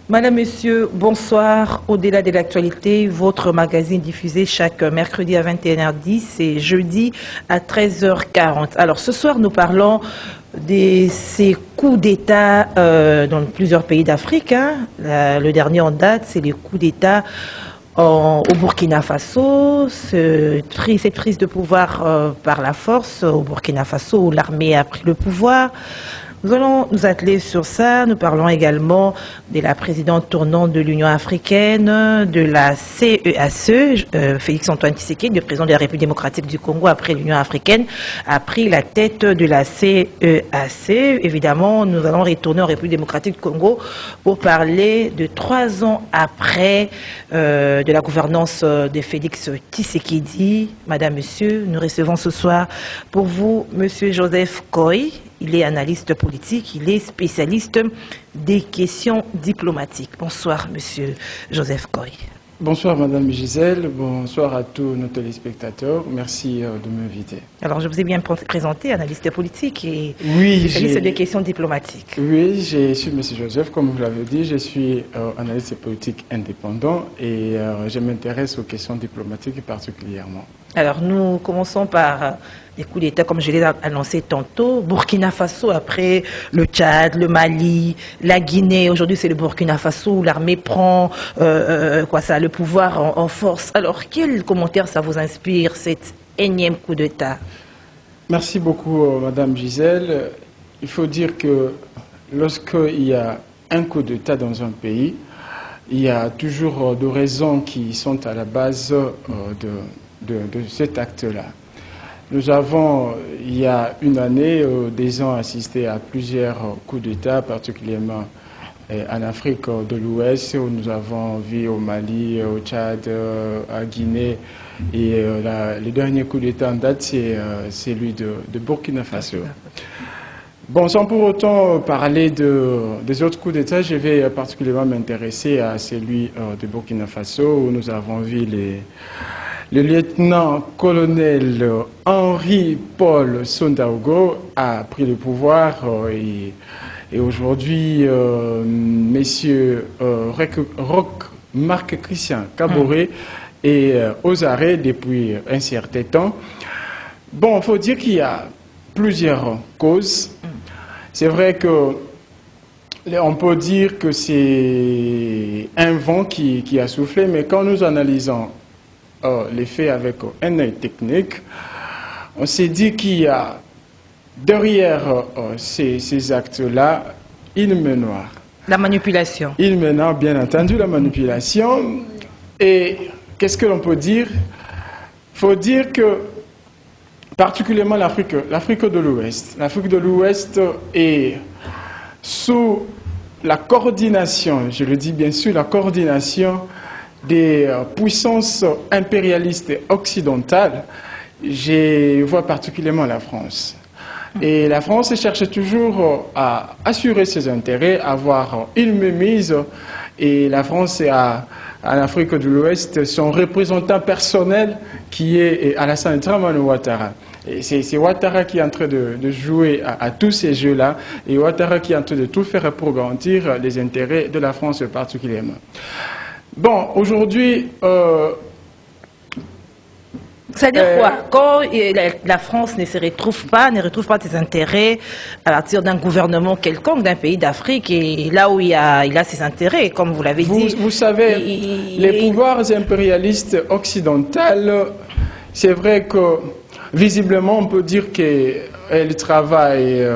Madame, Monsieur, bonsoir. Au-delà de l'actualité, votre magazine diffusé chaque mercredi à 21h10 et jeudi à 13h40. Alors ce soir, nous parlons de ces coups d'État dans plusieurs pays d'Afrique. Le dernier en date, c'est les coups d'État au Burkina Faso, cette prise de pouvoir par la force au Burkina Faso où l'armée a pris le pouvoir. Nous allons nous atteler sur ça. Nous parlons également de la présidente tournante de l'Union africaine, de la CEAC, Félix Antoine Tshisekedi, le président de la République démocratique du Congo après l'Union africaine, a pris la tête de la CEAC. Évidemment, nous allons retourner en République démocratique du Congo pour parler de 3 ans après de la gouvernance de Félix Tshisekedi. Madame, Monsieur, nous recevons ce soir pour vous Monsieur Joseph Koy. Il est analyste politique, il est spécialiste des questions diplomatiques. Bonsoir, Monsieur Joseph Koy. Bonsoir, Madame Gisèle. Bonsoir à tous nos téléspectateurs. Merci de m'inviter. Alors, je vous ai bien présenté, analyste politique et oui, spécialiste des questions diplomatiques. Oui, je suis Monsieur Joseph, comme vous l'avez dit. Je suis analyste politique indépendant et je m'intéresse aux questions diplomatiques particulièrement. Alors, nous commençons par les coups d'État, comme je l'ai annoncé tantôt. Burkina Faso, après le Tchad, le Mali, la Guinée. Aujourd'hui, c'est le Burkina Faso où l'armée prend le pouvoir en force. Alors, quel commentaire ça vous inspire, cet énième coup d'État? Merci beaucoup, Madame Gisèle. Il faut dire que lorsqu'il y a un coup d'État dans un pays, il y a toujours des raisons qui sont à la base de cet acte-là. Nous avons, il y a une année, des ans assisté à plusieurs coups d'État, particulièrement en Afrique de l'Ouest, où nous avons vu au Mali, au Tchad, à Guinée. Et le dernier coup d'État en date, c'est celui de Burkina Faso. Bon, sans pour autant parler des autres coups d'État, je vais particulièrement m'intéresser à celui de Burkina Faso, où nous avons vu le lieutenant-colonel Henri-Paul Sandaogo a pris le pouvoir et aujourd'hui, messieurs Marc-Christian Kaboré est aux arrêts depuis un certain temps. Bon, il faut dire qu'il y a plusieurs causes. C'est vrai que on peut dire que c'est un vent qui a soufflé, mais quand nous analysons les faits avec un œil technique, on s'est dit qu'il y a derrière ces actes-là une main noire. La manipulation. Une main noire, bien entendu, la manipulation. Et qu'est-ce que l'on peut dire? Il faut dire que particulièrement l'Afrique de l'Ouest. L'Afrique de l'Ouest est sous la coordination, je le dis bien sûr, la coordination des puissances impérialistes occidentales. Je vois particulièrement la France. Et la France cherche toujours à assurer ses intérêts, à avoir une mainmise. Et la France a en Afrique de l'Ouest son représentant personnel qui est Alassane Dramane Ouattara. C'est Ouattara qui est en train de jouer à tous ces jeux-là et Ouattara qui est en train de tout faire pour garantir les intérêts de la France particulièrement. Bon, aujourd'hui... C'est-à-dire quoi? Quand la France ne retrouve pas ses intérêts à partir d'un gouvernement quelconque, d'un pays d'Afrique, et là où il a ses intérêts, comme vous l'avez dit... Vous savez, les pouvoirs impérialistes occidentaux, c'est vrai que visiblement on peut dire qu'elles travaillent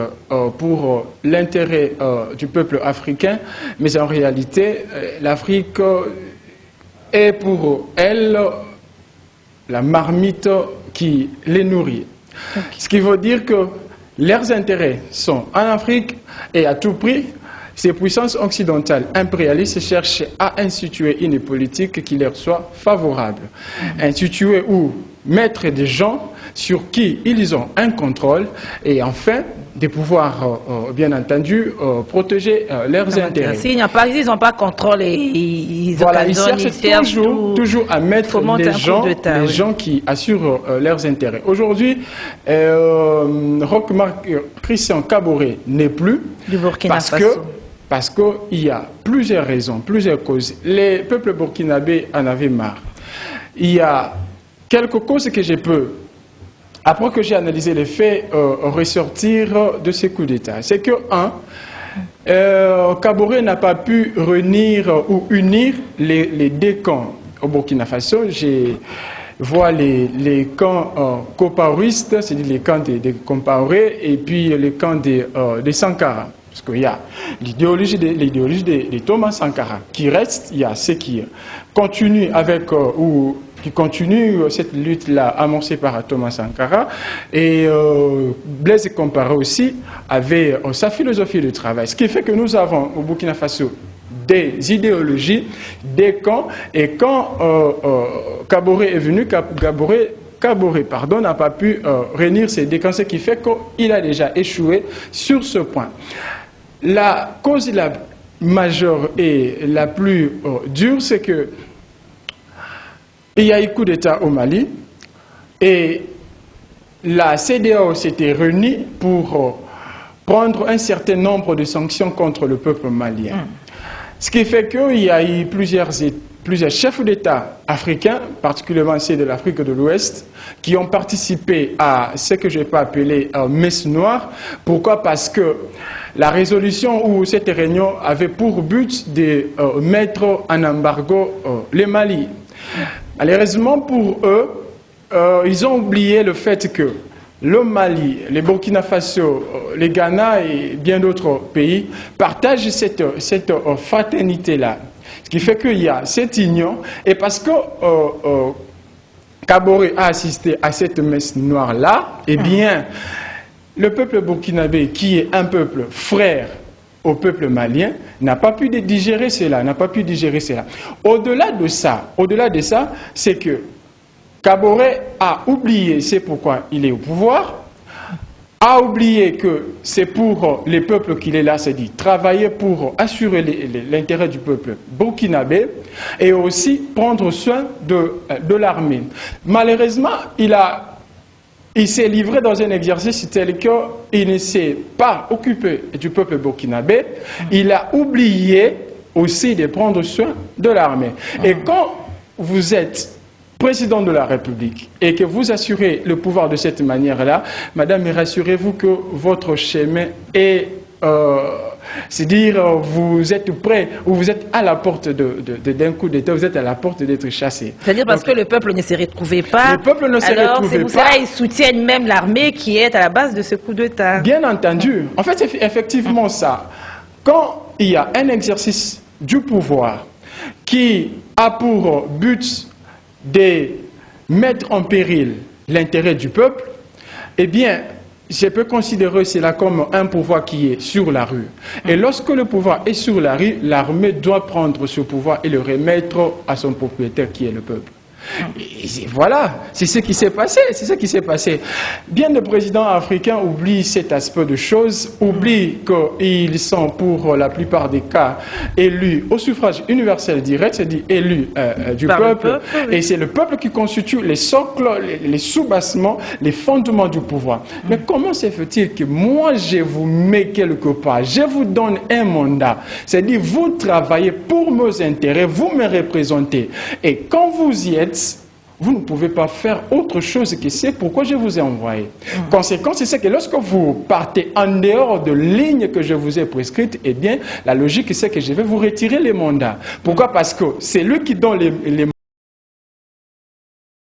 pour l'intérêt du peuple africain, mais en réalité, l'Afrique est pour elle la marmite qui les nourrit. Okay. Ce qui veut dire que leurs intérêts sont en Afrique et à tout prix, ces puissances occidentales impérialistes cherchent à instituer une politique qui leur soit favorable. Instituer ou mettre des gens sur qui ils ont un contrôle et enfin de pouvoir, bien entendu, protéger leurs intérêts. S'ils n'ont pas contrôle et ils cherchent toujours à mettre les gens qui assurent leurs intérêts. Aujourd'hui, Roch Marc Christian Kaboré n'est plus du Burkina parce Faso. que parce qu'il y a plusieurs raisons, plusieurs causes. Les peuples burkinabés en avaient marre. Il y a quelques causes que je peux, après que j'ai analysé les faits, ressortir de ces coups d'État. C'est que, Kaboré n'a pas pu réunir ou unir les deux camps au Burkina Faso. Je vois les camps compaoristes, c'est-à-dire les camps de Compaoré, et puis les camps de Sankara. Parce qu'il y a l'idéologie de Thomas Sankara qui reste, il y a ceux qui continuent avec qui continue cette lutte-là amorcée par Thomas Sankara. Et Blaise Compaoré aussi avait sa philosophie de travail. Ce qui fait que nous avons au Burkina Faso des idéologies, des camps. Et quand Kaboré est venu, Kaboré n'a pas pu réunir ces deux camps, ce qui fait qu'il a déjà échoué sur ce point. La cause la majeure et la plus dure, c'est que il y a eu coup d'État au Mali et la CEDEAO s'était réunie pour prendre un certain nombre de sanctions contre le peuple malien. Ce qui fait qu'il y a eu plusieurs chefs d'État africains, particulièrement ceux de l'Afrique de l'Ouest, qui ont participé à ce que je peux appeler messe noire. Pourquoi? Parce que la résolution ou cette réunion avait pour but de mettre en embargo le Mali. Malheureusement pour eux, ils ont oublié le fait que le Mali, le Burkina Faso, le Ghana et bien d'autres pays partagent cette fraternité-là. Ce qui fait qu'il y a cette union, et parce que Kaboré a assisté à cette messe noire-là, eh bien, le peuple burkinabé, qui est un peuple frère au peuple malien, n'a pas pu digérer cela, Au-delà de ça, c'est que Kaboré a oublié, c'est pourquoi il est au pouvoir, a oublié que c'est pour les peuples qu'il est là, c'est-à-dire travailler pour assurer l'intérêt du peuple burkinabé et aussi prendre soin de l'armée. Malheureusement, il s'est livré dans un exercice tel qu'il ne s'est pas occupé du peuple burkinabé, il a oublié aussi de prendre soin de l'armée. Et quand vous êtes président de la République et que vous assurez le pouvoir de cette manière-là, madame, rassurez-vous que votre chemin est... c'est-à-dire, vous êtes prêt ou vous êtes à la porte d'un coup d'État, vous êtes à la porte d'être chassé. C'est-à-dire parce que le peuple ne s'y retrouvait pas. Le peuple ne s'y retrouvait pas. C'est pour cela qu'ils soutiennent même l'armée qui est à la base de ce coup d'État. Bien entendu. En fait, c'est effectivement ça. Quand il y a un exercice du pouvoir qui a pour but de mettre en péril l'intérêt du peuple, eh bien, je peux considérer cela comme un pouvoir qui est sur la rue. Et lorsque le pouvoir est sur la rue, l'armée doit prendre ce pouvoir et le remettre à son propriétaire qui est le peuple. Et voilà, c'est ce qui s'est passé, Bien des présidents africains oublient cet aspect de choses, oublient qu'ils sont pour la plupart des cas élus au suffrage universel direct, c'est-à-dire élus du peuple, oui. Et c'est le peuple qui constitue les socles, les sous-bassements, les fondements du pouvoir. Mais comment se fait-il que moi je vous mets quelque part, je vous donne un mandat, c'est-à-dire vous travaillez pour mes intérêts, vous me représentez, et quand vous y êtes, vous ne pouvez pas faire autre chose que c'est pourquoi je vous ai envoyé. Conséquence, c'est que lorsque vous partez en dehors de lignes que je vous ai prescrites, eh bien, la logique, c'est que je vais vous retirer les mandats. Pourquoi? Parce que c'est lui qui donne les